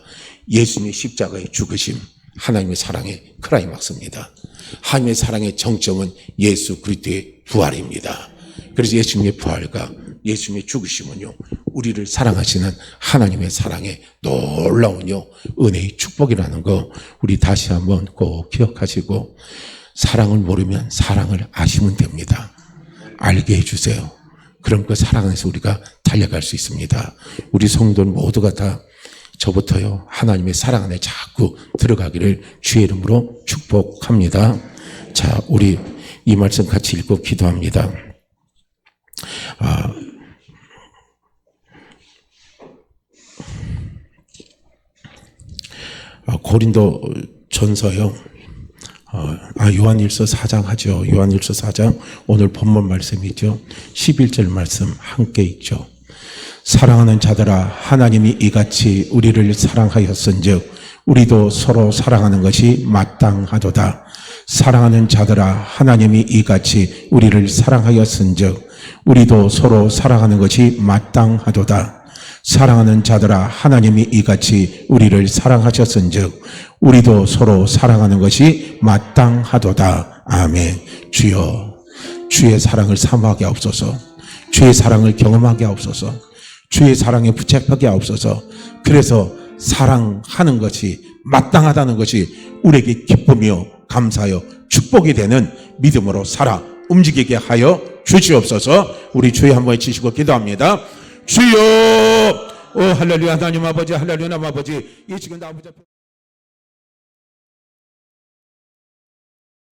[SPEAKER 1] 예수님의 십자가의 죽으심 하나님의 사랑의 크라이막스입니다. 하나님의 사랑의 정점은 예수 그리스도의 부활입니다. 그래서 예수님의 부활과 예수님의 죽으심은요, 우리를 사랑하시는 하나님의 사랑의 놀라운요, 은혜의 축복이라는 거 우리 다시 한번 꼭 기억하시고 사랑을 모르면 사랑을 아시면 됩니다. 알게 해주세요. 그럼 그 사랑 안에서 우리가 달려갈 수 있습니다. 우리 성도는 모두가 다 저부터요, 하나님의 사랑 안에 자꾸 들어가기를 주의 이름으로 축복합니다. 자, 우리 이 말씀 같이 읽고 기도합니다. 고린도 전서요. 요한일서 4장 하죠. 요한일서 4장 오늘 본문 말씀이죠. 11절 말씀 함께 읽죠. 사랑하는 자들아 하나님이 이같이 우리를 사랑하였은즉 우리도 서로 사랑하는 것이 마땅하도다. 사랑하는 자들아 하나님이 이같이 우리를 사랑하였은즉 우리도 서로 사랑하는 것이 마땅하도다. 사랑하는 자들아 하나님이 이같이 우리를 사랑하셨은즉 우리도 서로 사랑하는 것이 마땅하도다. 아멘. 주여 주의 사랑을 사모하게 하옵소서. 주의 사랑을 경험하게 하옵소서. 주의 사랑에 붙잡히게 하옵소서. 그래서 사랑하는 것이 마땅하다는 것이 우리에게 기쁨이요 감사요 축복이 되는 믿음으로 살아 움직이게 하여 주시옵소서. 우리 주여 한번 외치시고 기도합니다. 주여, 오 할렐루야. 하나님 아버지, 할렐루야. 아버지, 이 시간 아버지